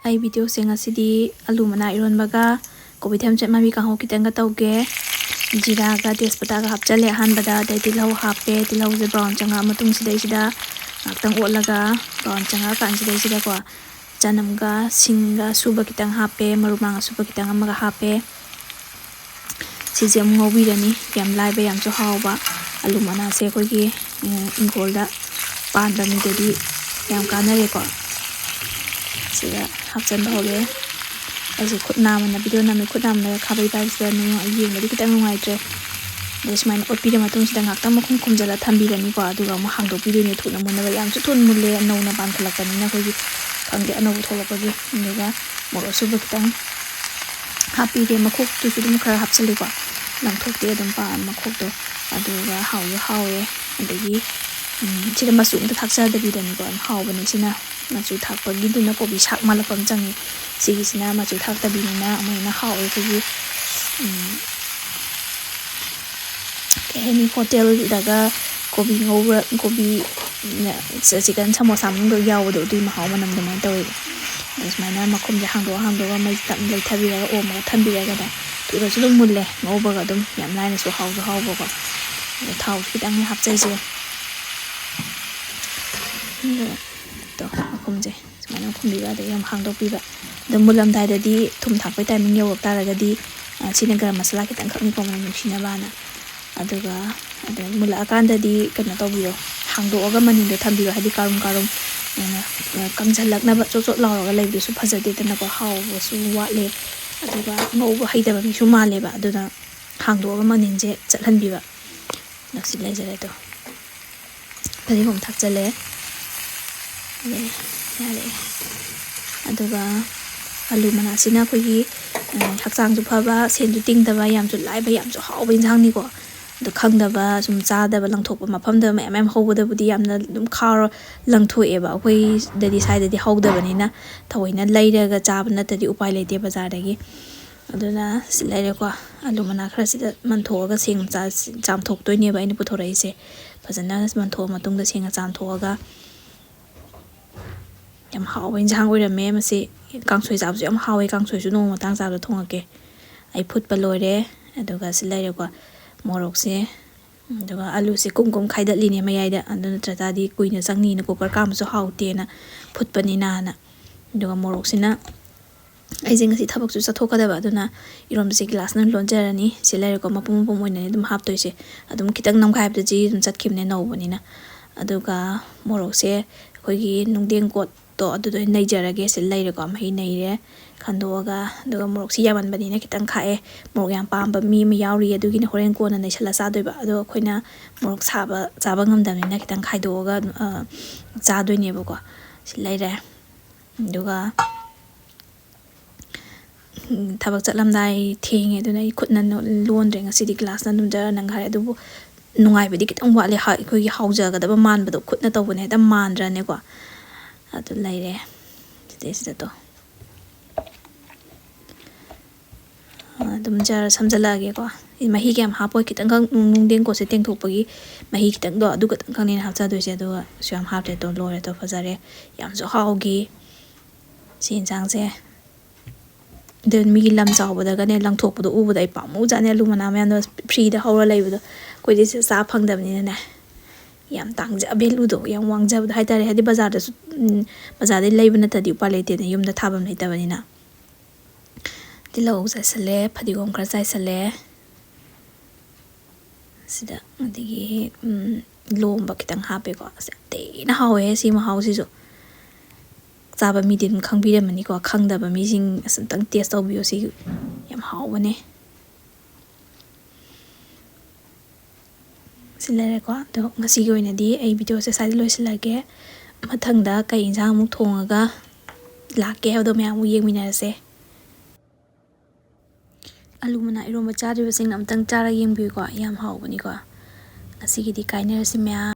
ai video sing asidi alu mana eronba kobi thamchetmanbi kanghou kitanga tauge jira ga tespata ga hapchale hanbada dai tilau hape tilau je brown changa matung sidai sida ngakhtang olaga brown changa kan sidai sida ko chanam ga singa suba kitang hape marumanga suba kitang amaga hape sijam ngobi rani yam laiba yam cho hawba alu mana se ko gi ingolda pan bani dedi yam kanare ko sida hapchan hoge aise khutna mana video na me khutna mana khabai bai sida nu yeng mari kitang ngai tre desmain opi de matung sida ngakta makhum khumjala thambi rani ko aduga mo hangdo pi de thuna mun na yam chu thun mulle no na ban khalak ni na ko gi khangde ano tholak gi nega moro suba kitang happy de makhuk tu su dum khara hapchali ko lang thok de dum pa makhuk to aduga hawe adagi chira masu ta thaksa da bi dan ko haw bani sina masu thak pa gi duna ko bi sak mala pam changi sigi sina masu thak ta bi na amai na haw ko gi any hotel daga kobi ngobra kobi chicken samosa mung do yaw do du ma haw manam dum ta we desmana makhum ja hangdo ga mai tam lai thabi ga o ma thambi ga da tu ro su mulle ngoba ga dum yam lai na su haw bo ko thau kitang hap chai se to makhum je mana khum bi ba de yam hangdo pi ba the mulam dai da di thum thak pai timing yo ta ga di sina garam masala kitang khak ni ko man sina ba na aduga adu mula akanda di kana to bi ro hangdo ga manin de thambi ro hadi karum na kamjalak na ba chot law ga lai bi su phajade ta na ko haw bo su wa le aduga no ba haida ba mi su ma le ba adu da hangdo ga manin je chathan bi ba naksi lai jare to phari hom thak chale le aduga alu mana sina ko gi hakchang ju phaba sen ju ting da ba yam ju lai ba yam ju haw bin jang ni ko do khang da ba sum cha da ba lang thok ba mafam da mm ho da budi yam na dum khar lang thoe ba koi da di sai da di hau da bani na thoina lai da ga cha ba na ta di upai le te bazar da gi aduna silai re ko alu mana khra si da man tho ga sing cha cham thok toi ne ba ina pu thorai se phajana man tho ma tung da singa cham tho ga yam haw bin jang oi ra me ma si kangsoi jab ju yam haw e kangsoi ju no ma tang jab da thong ake ai phut pa loi re aduga silai re ko morok se aduga alu se kum khai da li ne mayai da anduna trata di kuina changni na cooker kam so haw te na phut pani na na aduga morok sina ai jing si thabak chu chathok ka da ba aduna irom se glass na lon jarani silai ko mapum pum oi na dum hap toi se adum kitang nam khai da ji dum chat khim ne no bani na aduga morok se khoi gi nungdeng kot to adu do nei jarage se lai re ko am hi nei re khandoga aduga morok si yaman bani na kitang khae morok yam pam ba mi ma yauri adugi na horen ko na nei sala sa doi ba adu khoina morok chaba ngam dam ni na kitang khai doga cha doi ne ba ko si lai re aduga thabak chatlam dai thenge du nei khutna lon re ngasi di glass na dum jar nang khare adu nungai ba di kitang wa le ha khoi gi hauja ga da ba man ba do khutna to bune da man ra ne ko adu lai re this da to dum jar samjala ge ko mahi gam ha poi kitang kang nung deng ko se teng thok pagi mahi kitang do adu ka tang kang ne ha cha do se do syam ha te to lo re to phajare yam jo haw gi sin jang se den mi lam chaw ba da ga ne lang thok bu do u bu dai pa mu ja ne lu mana me no free da hawra lai bu do koi di se sa phang dam ni na yam tang ja belu do yam wang ja hai tare hadi bazar da bazar dai lai bana ta di pa le te ne yum da thabam nei ta bani na tilo sa sale phadi gom khra sai sale sida adigi lom ba kitang ha pe ko te na hawe si ma haw si so chaba mi din khang bi mani ko khang da ba mi jing asam tang taste to bi si yam haw bane silare ko to ngasi go ina di ai video se sai loi silage mathang da kai injang mu thonga la ke ha do me amu yeng mina se alu mana eronba cha de sing am tang cha ra yeng bi ko yam haw bani ko ngasi gi di kai ne si me